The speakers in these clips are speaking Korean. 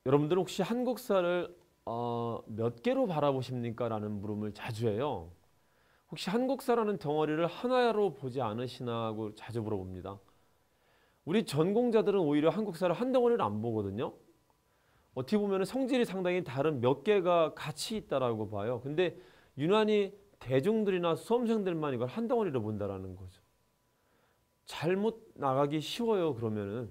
여러분들은 혹시 한국사를 몇 개로 바라보십니까? 라는 물음을 자주 해요. 혹시 한국사라는 덩어리를 하나로 보지 않으시나 하고 자주 물어봅니다. 우리 전공자들은 오히려 한국사를 한 덩어리를 안 보거든요. 어떻게 보면 성질이 상당히 다른 몇 개가 같이 있다라고 봐요. 근데 유난히 대중들이나 수험생들만 이걸 한 덩어리로 본다라는 거죠. 잘못 나가기 쉬워요. 그러면은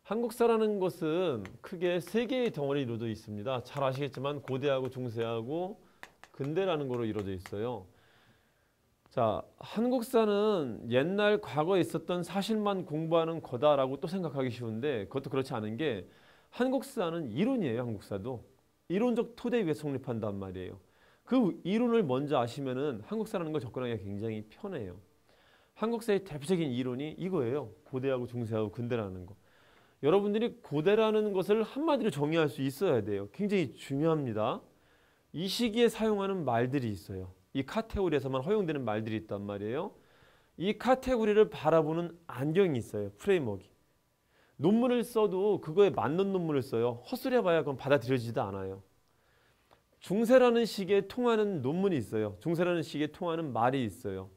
한국사라는 것은 크게 세 개의 덩어리로 이루어져 있습니다. 잘 아시겠지만 고대하고 중세하고 근대라는 거로 이루어져 있어요. 자, 한국사는 옛날 과거에 있었던 사실만 공부하는 거다라고 또 생각하기 쉬운데 그것도 그렇지 않은 게 한국사는 이론이에요. 한국사도 이론적 토대 위에 성립한단 말이에요. 그 이론을 먼저 아시면은 한국사라는 걸 접근하기가 굉장히 편해요. 한국사의 대표적인 이론이 이거예요. 고대하고 중세하고 근대라는 거. 여러분들이 고대라는 것을 한마디로 정의할 수 있어야 돼요. 굉장히 중요합니다. 이 시기에 사용하는 말들이 있어요. 이 카테고리에서만 허용되는 말들이 있단 말이에요. 이 카테고리를 바라보는 안경이 있어요. 프레임워크. 논문을 써도 그거에 맞는 논문을 써요. 헛소리 해봐야 그건 받아들여지지도 않아요. 중세라는 시기에 통하는 논문이 있어요. 중세라는 시기에 통하는 말이 있어요.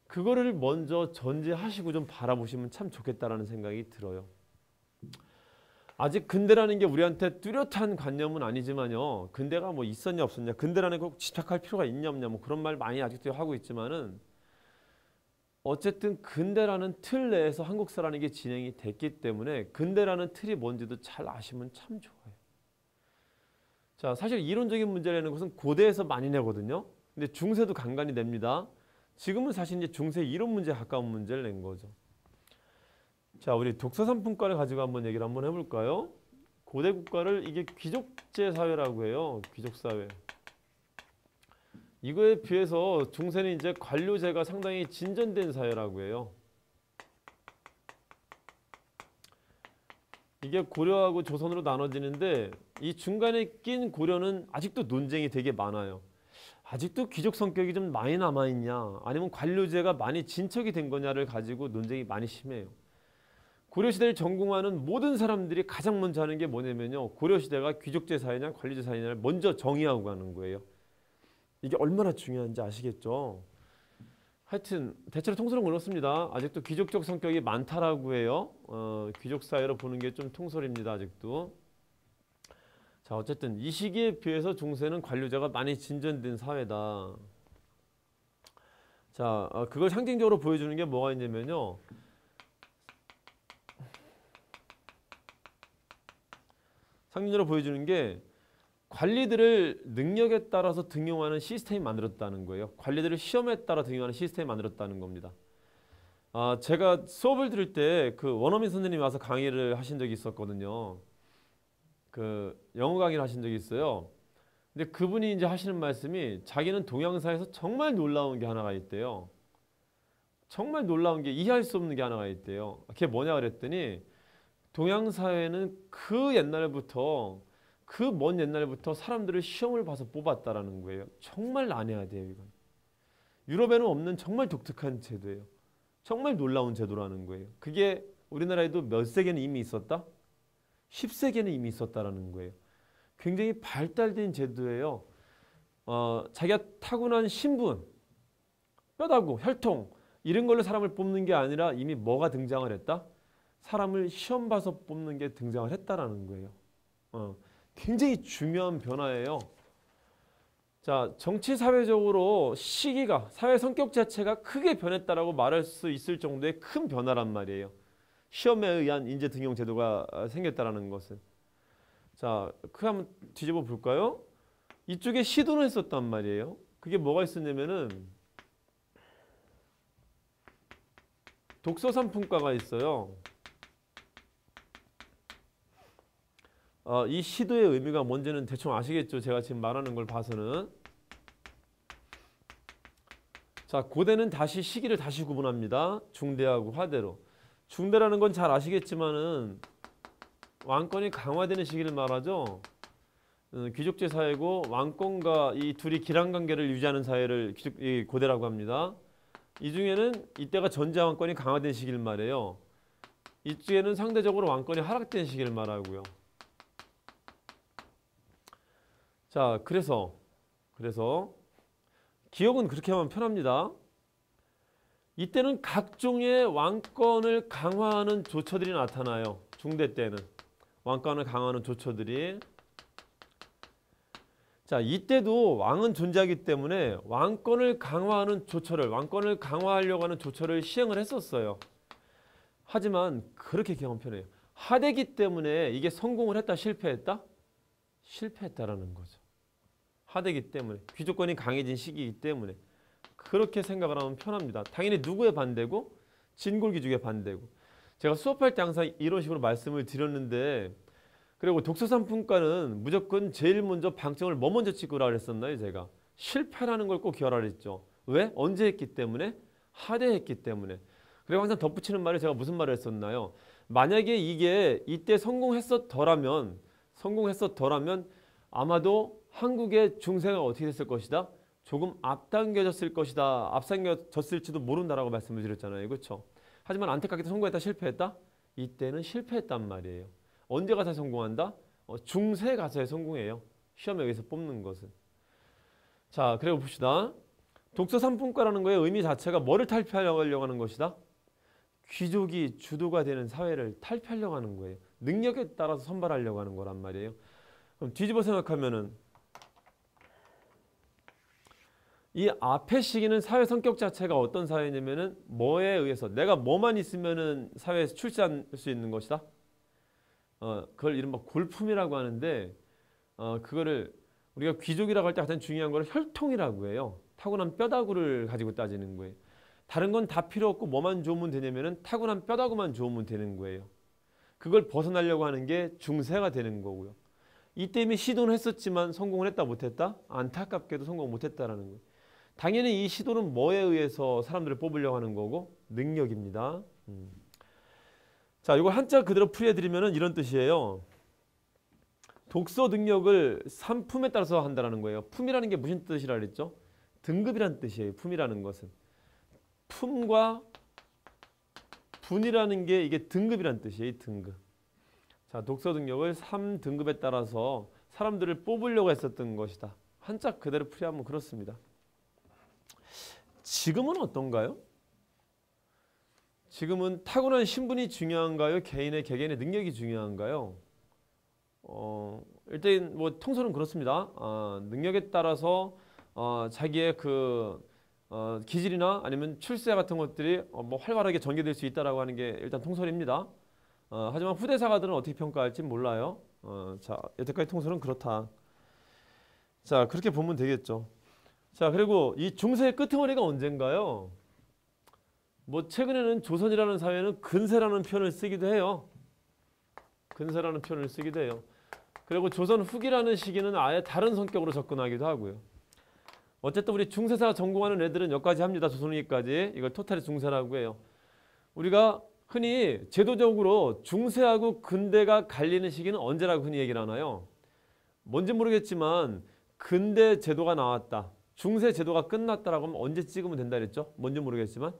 그거를 먼저 전제하시고 좀 바라보시면 참 좋겠다라는 생각이 들어요. 아직 근대라는 게 우리한테 뚜렷한 관념은 아니지만요. 근대가 뭐 있었냐 없었냐, 근대라는 거 꼭 집착할 필요가 있냐 없냐, 뭐 그런 말 많이 아직도 하고 있지만은 어쨌든 근대라는 틀 내에서 한국사라는 게 진행이 됐기 때문에 근대라는 틀이 뭔지도 잘 아시면 참 좋아요. 자, 사실 이론적인 문제를 내는 것은 고대에서 많이 내거든요. 근데 중세도 간간히 냅니다. 지금은 사실 이제 중세 이론 문제에 가까운 문제를 낸 거죠. 자, 우리 독서상품과를 가지고 한번 얘기를 한번 해볼까요? 고대 국가를 이게 귀족제 사회라고 해요. 귀족사회. 이거에 비해서 중세는 이제 관료제가 상당히 진전된 사회라고 해요. 이게 고려하고 조선으로 나눠지는데 이 중간에 낀 고려는 아직도 논쟁이 되게 많아요. 아직도 귀족 성격이 좀 많이 남아있냐 아니면 관료제가 많이 진척이 된 거냐를 가지고 논쟁이 많이 심해요. 고려시대를 전공하는 모든 사람들이 가장 먼저 하는 게 뭐냐면요. 고려시대가 귀족제 사회냐 관료제 사회냐를 먼저 정의하고 가는 거예요. 이게 얼마나 중요한지 아시겠죠? 하여튼 대체로 통설은 그렇습니다. 아직도 귀족적 성격이 많다라고 해요. 귀족 사회로 보는 게 좀 통설입니다. 아직도. 자, 어쨌든 이 시기에 비해서 중세는 관료제가 많이 진전된 사회다. 자, 그걸 상징적으로 보여주는 게 뭐가 있냐면요. 상징적으로 보여주는 게 관리들을 능력에 따라서 등용하는 시스템이 만들었다는 거예요. 관리들을 시험에 따라 등용하는 시스템이 만들었다는 겁니다. 제가 수업을 들을 때 그 원어민 선생님이 와서 강의를 하신 적이 있었거든요. 그 영어 강의를 하신 적이 있어요. 근데 그분이 이제 하시는 말씀이 자기는 동양사에서 정말 놀라운 게 하나가 있대요. 정말 놀라운 게 이해할 수 없는 게 하나가 있대요. 그게 뭐냐 그랬더니 동양 사회는 그 옛날부터 그 먼 옛날부터 사람들을 시험을 봐서 뽑았다라는 거예요. 정말 난해야 돼요, 이건. 유럽에는 없는 정말 독특한 제도예요. 정말 놀라운 제도라는 거예요. 그게 우리나라에도 몇 세기는 이미 있었다? 10세기에는 이미 있었다라는 거예요. 굉장히 발달된 제도예요. 자기가 타고난 신분, 뼈다구, 혈통 이런 걸로 사람을 뽑는 게 아니라 이미 뭐가 등장을 했다? 사람을 시험 봐서 뽑는 게 등장을 했다라는 거예요. 굉장히 중요한 변화예요. 자, 정치 사회적으로 시기가 사회 성격 자체가 크게 변했다라고 말할 수 있을 정도의 큰 변화란 말이에요. 시험에 의한 인재 등용 제도가 생겼다라는 것은. 자, 그 한번 뒤집어 볼까요? 이쪽에 시도는 했었단 말이에요. 그게 뭐가 있었냐면은 독서상품과가 있어요. 이 시도의 의미가 뭔지는 대충 아시겠죠? 제가 지금 말하는 걸 봐서는. 자, 고대는 다시 시기를 다시 구분합니다. 중대하고 화대로. 중대라는 건 잘 아시겠지만은 왕권이 강화되는 시기를 말하죠. 귀족제 사회고 왕권과 이 둘이 기란관계를 유지하는 사회를 고대라고 합니다. 이 중에는 이때가 전제 왕권이 강화된 시기를 말해요. 이쪽에는 상대적으로 왕권이 하락된 시기를 말하고요. 자, 그래서 기억은 그렇게 하면 편합니다. 이때는 각종의 왕권을 강화하는 조처들이 나타나요. 중대 때는 왕권을 강화하는 조처들이. 자, 이때도 왕은 존재하기 때문에 왕권을 강화하는 조처를, 왕권을 강화하려고 하는 조처를 시행을 했었어요. 하지만 그렇게 기억하면 편해요. 하대기 때문에 이게 성공을 했다, 실패했다? 실패했다라는 거죠. 하대기 때문에, 귀족권이 강해진 시기이기 때문에 그렇게 생각을 하면 편합니다. 당연히 누구의 반대고? 진골귀족의 반대고. 제가 수업할 때 항상 이런 식으로 말씀을 드렸는데, 그리고 독서상품과는 무조건 제일 먼저 방점을 뭐 먼저 찍으라 그랬었나요? 제가 실패라는 걸 꼭 기억하라 그랬죠. 왜? 언제 했기 때문에? 하대했기 때문에. 그리고 항상 덧붙이는 말을 제가 무슨 말을 했었나요? 만약에 이게 이때 성공했었더라면 아마도 한국의 중세가 어떻게 됐을 것이다? 조금 앞당겨졌을 것이다. 앞당겨졌을지도 모른다라고 말씀을 드렸잖아요. 그렇죠? 하지만 안타깝게 성공했다, 실패했다? 이때는 실패했단 말이에요. 언제 가서 성공한다? 중세 가서에 성공해요. 시험에 의해서 뽑는 것은. 자, 그리고 봅시다. 독서 3분과라는 거의 의미 자체가 뭐를 탈피하려고 하는 것이다? 귀족이 주도가 되는 사회를 탈피하려고 하는 거예요. 능력에 따라서 선발하려고 하는 거란 말이에요. 그럼 뒤집어 생각하면은 이 앞의 시기는 사회 성격 자체가 어떤 사회냐면은 뭐에 의해서 내가 뭐만 있으면은 사회에서 출세할 수 있는 것이다. 그걸 이른바 골품이라고 하는데, 그거를 우리가 귀족이라고 할 때 가장 중요한 걸 혈통이라고 해요. 타고난 뼈다구를 가지고 따지는 거예요. 다른 건 다 필요 없고 뭐만 좋으면 되냐면은 타고난 뼈다구만 좋으면 되는 거예요. 그걸 벗어나려고 하는 게 중세가 되는 거고요. 이때 이미 시도는 했었지만 성공을 했다 못했다? 안타깝게도 성공 못했다라는 거예요. 당연히 이 시도는 뭐에 의해서 사람들을 뽑으려고 하는 거고? 능력입니다. 자, 이거 한자 그대로 풀이해드리면 이런 뜻이에요. 독서 능력을 상품에 따라서 한다는 거예요. 품이라는 게 무슨 뜻이라 그랬죠? 등급이라는 뜻이에요. 품이라는 것은. 품과 분이라는 게 이게 등급이라는 뜻이에요. 이 등급. 자, 독서 능력을 3등급에 따라서 사람들을 뽑으려고 했었던 것이다. 한자 그대로 풀이하면 그렇습니다. 지금은 어떤가요? 지금은 타고난 신분이 중요한가요? 개인의 개개인의 능력이 중요한가요? 일단 뭐 통설은 그렇습니다. 능력에 따라서 자기의 그 기질이나 아니면 출세 같은 것들이 뭐 활발하게 전개될 수 있다라고 하는 게 일단 통설입니다. 하지만 후대사가들은 어떻게 평가할지 몰라요. 자, 여태까지 통설은 그렇다. 자, 그렇게 보면 되겠죠. 자, 그리고 이 중세의 끄트머리가 언젠가요? 뭐 최근에는 조선이라는 사회는 근세라는 표현을 쓰기도 해요. 근세라는 표현을 쓰기도 해요. 그리고 조선 후기라는 시기는 아예 다른 성격으로 접근하기도 하고요. 어쨌든 우리 중세사 전공하는 애들은 여기까지 합니다. 조선 후기까지. 이걸 토탈의 중세라고 해요. 우리가 흔히 제도적으로 중세하고 근대가 갈리는 시기는 언제라고 흔히 얘기를 하나요? 뭔지 모르겠지만 근대 제도가 나왔다. 중세 제도가 끝났다라고 하면 언제 찍으면 된다 그랬죠? 뭔지 모르겠지만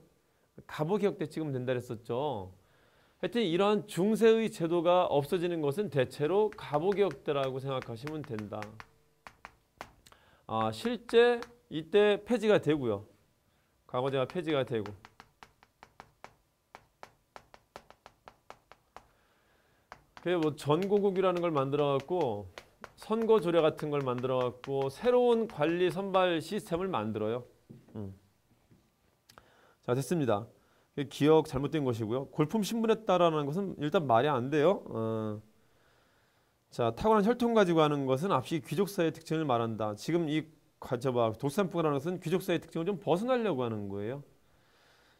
갑오개혁 때 찍으면 된다 그랬었죠. 하여튼 이러한 중세의 제도가 없어지는 것은 대체로 갑오개혁 때라고 생각하시면 된다. 실제 이때 폐지가 되고요. 과거제가 폐지가 되고. 그게 뭐 전고국이라는 걸 만들어 갖고 선거 조례 같은 걸 만들어 갖고 새로운 관리 선발 시스템을 만들어요. 자, 됐습니다. 기억 잘못된 것이고요. 골품 신분했다라는 것은 일단 말이 안 돼요. 자, 타고난 혈통 가지고 하는 것은 앞시 귀족사의 특징을 말한다. 지금 이 도산풍이라는 것은 귀족사의 특징을 좀 벗어나려고 하는 거예요.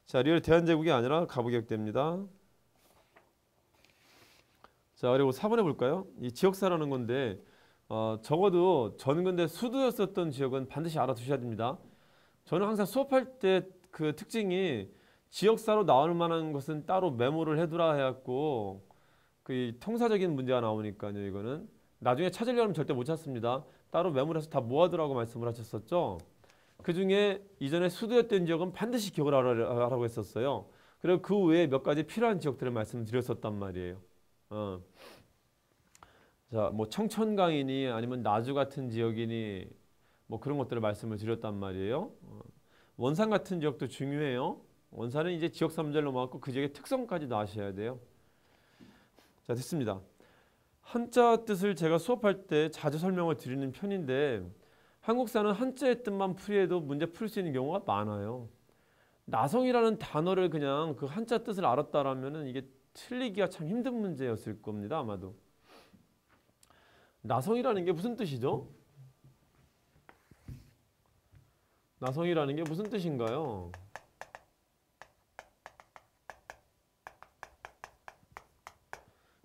자, 리얼 대한제국이 아니라 갑오개혁됩니다. 자, 그리고 4번에 볼까요? 이 지역사라는 건데 적어도 전근대 수도였었던 지역은 반드시 알아두셔야 됩니다. 저는 항상 수업할 때 그 특징이 지역사로 나올 만한 것은 따로 메모를 해두라 해갖고 그 통사적인 문제가 나오니까요. 이거는 나중에 찾으려면 절대 못 찾습니다. 따로 메모를 해서 다 모아두라고 말씀을 하셨었죠. 그 중에 이전에 수도였던 지역은 반드시 기억을 하라고 했었어요. 그리고 그 외에 몇 가지 필요한 지역들을 말씀드렸었단 말이에요. 자, 뭐 청천강이니 아니면 나주 같은 지역이니 뭐 그런 것들을 말씀을 드렸단 말이에요. 원산 같은 지역도 중요해요. 원산은 이제 지역 3절 넘어갔고 그 지역의 특성까지도 아셔야 돼요. 자, 됐습니다. 한자 뜻을 제가 수업할 때 자주 설명을 드리는 편인데 한국사는 한자의 뜻만 풀이해도 문제 풀 수 있는 경우가 많아요. 나성이라는 단어를 그냥 그 한자 뜻을 알았다라면은 이게 틀리기가 참 힘든 문제였을 겁니다. 아마도. 나성이라는 게 무슨 뜻이죠? 나성이라는 게 무슨 뜻인가요?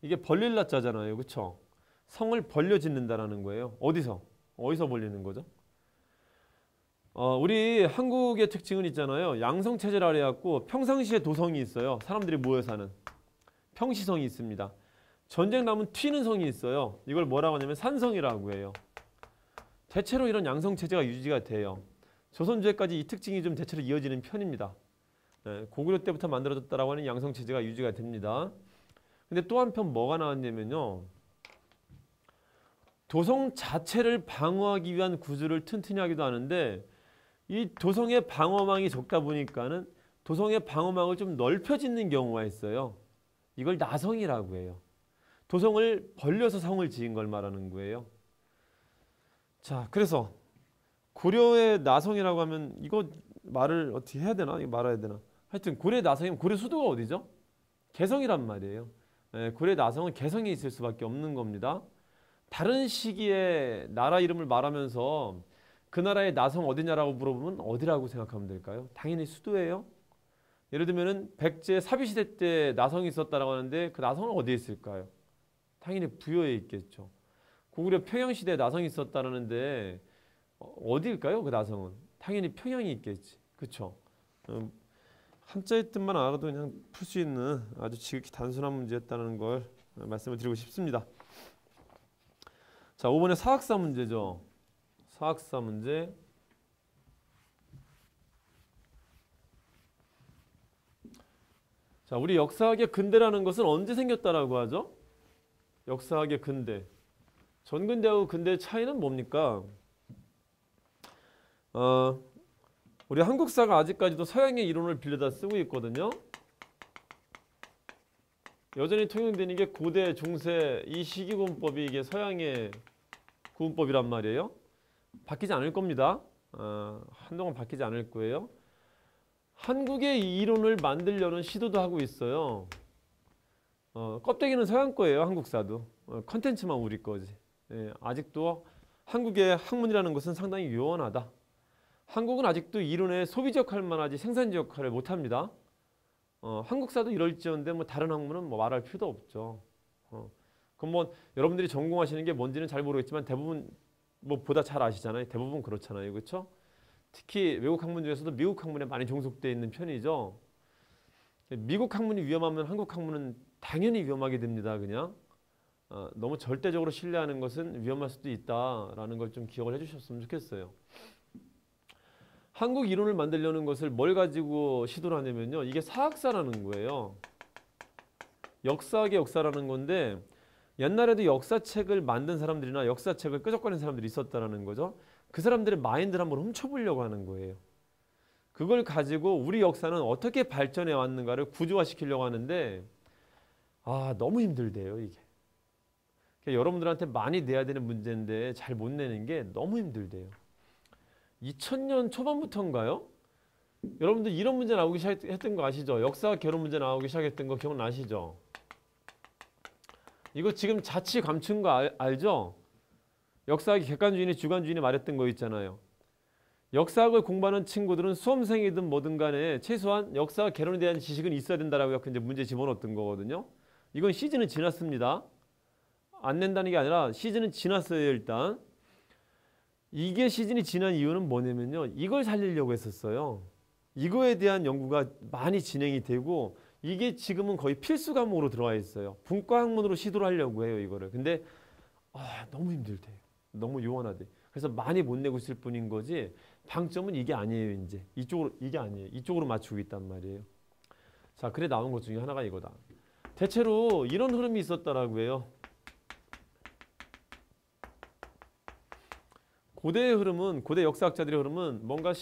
이게 벌릴 나자잖아요. 그렇죠? 성을 벌려 짓는다라는 거예요. 어디서? 어디서 벌리는 거죠? 우리 한국의 특징은 있잖아요. 양성체제라 그래갖고 평상시에 도성이 있어요. 사람들이 모여 사는. 평시성이 있습니다. 전쟁 나면 튀는 성이 있어요. 이걸 뭐라고 하냐면 산성이라고 해요. 대체로 이런 양성체제가 유지가 돼요. 조선주에까지 이 특징이 좀 대체로 이어지는 편입니다. 네, 고구려 때부터 만들어졌다라고 하는 양성체제가 유지가 됩니다. 근데 또 한편 뭐가 나왔냐면요. 도성 자체를 방어하기 위한 구조를 튼튼히 하기도 하는데 이 도성의 방어망이 적다 보니까는 도성의 방어망을 좀 넓혀 짓는 경우가 있어요. 이걸 나성이라고 해요. 도성을 벌려서 성을 지은 걸 말하는 거예요. 자, 그래서 고려의 나성이라고 하면 이거 말을 어떻게 해야 되나? 이거 말아야 되나? 하여튼 고려의 나성이면 고려 수도가 어디죠? 개성이란 말이에요. 고려의 나성은 개성에 있을 수밖에 없는 겁니다. 다른 시기에 나라 이름을 말하면서 그 나라의 나성 어디냐라고 물어보면 어디라고 생각하면 될까요? 당연히 수도예요. 예를 들면은 백제 사비시대 때 나성이 있었다라고 하는데 그 나성은 어디에 있을까요? 당연히 부여에 있겠죠. 고구려 평양시대에 나성이 있었다는데 어디일까요? 그 나성은 당연히 평양이 있겠지. 그렇죠? 한자의 뜻만 알아도 그냥 풀 수 있는 아주 지극히 단순한 문제였다는 걸 말씀을 드리고 싶습니다. 자, 5번의 사학사 문제죠. 사학사 문제. 자, 우리 역사학의 근대라는 것은 언제 생겼다라고 하죠? 역사학의 근대. 전근대하고 근대의 차이는 뭡니까? 우리 한국사가 아직까지도 서양의 이론을 빌려다 쓰고 있거든요. 여전히 통용되는 게 고대, 중세 이 시기구분법이 이게 서양의 구분법이란 말이에요. 바뀌지 않을 겁니다. 한동안 바뀌지 않을 거예요. 한국의 이 이론을 만들려는 시도도 하고 있어요. 껍데기는 서양 거예요. 한국사도. 컨텐츠만 우리 거지. 아직도 한국의 학문이라는 것은 상당히 요원하다. 한국은 아직도 이론의 소비적 역할만 하지 생산적 역할을 못합니다. 한국사도 이럴지언데 뭐 다른 학문은 뭐 말할 필요도 없죠. 그럼 뭐 여러분들이 전공하시는 게 뭔지는 잘 모르겠지만 대부분 뭐 보다 잘 아시잖아요. 대부분 그렇잖아요. 그렇죠? 특히 외국 학문 중에서도 미국 학문에 많이 종속되어 있는 편이죠. 미국 학문이 위험하면 한국 학문은 당연히 위험하게 됩니다. 그냥 너무 절대적으로 신뢰하는 것은 위험할 수도 있다라는 걸 좀 기억을 해주셨으면 좋겠어요. 한국 이론을 만들려는 것을 뭘 가지고 시도를 하냐면요. 이게 사학사라는 거예요. 역사학의 역사라는 건데 옛날에도 역사책을 만든 사람들이나 역사책을 끄적거리는 사람들이 있었다는 거죠. 그 사람들의 마인드를 한번 훔쳐보려고 하는 거예요. 그걸 가지고 우리 역사는 어떻게 발전해 왔는가를 구조화시키려고 하는데 너무 힘들대요. 이게. 그러니까 여러분들한테 많이 내야 되는 문제인데 잘 못 내는 게 너무 힘들대요. 2000년 초반부터인가요? 여러분들 이런 문제 나오기 시작했던 거 아시죠? 역사 개론 문제 나오기 시작했던 거 기억나시죠? 이거 지금 자치 감춘 거 알죠? 역사학의 객관주의니 주관주의니 말했던 거 있잖아요. 역사학을 공부하는 친구들은 수험생이든 뭐든 간에 최소한 역사 개론에 대한 지식은 있어야 된다라고 이제 문제 집어넣었던 거거든요. 이건 시즌은 지났습니다. 안 낸다는 게 아니라 시즌은 지났어요. 일단 이게 시즌이 지난 이유는 뭐냐면요. 이걸 살리려고 했었어요. 이거에 대한 연구가 많이 진행이 되고 이게 지금은 거의 필수 과목으로 들어와 있어요. 분과 학문으로 시도를 하려고 해요. 이거를. 근데 너무 힘들대요. 너무 요원하대. 그래서 많이 못 내고 있을 뿐인 거지 방점은 이게 아니에요. 이제 이쪽으로 이게 아니에요. 이쪽으로 맞추고 있단 말이에요. 자, 그래 나온 것 중에 하나가 이거다. 대체로 이런 흐름이 있었다라고 해요. 고대의 흐름은, 고대 역사학자들의 흐름은 뭔가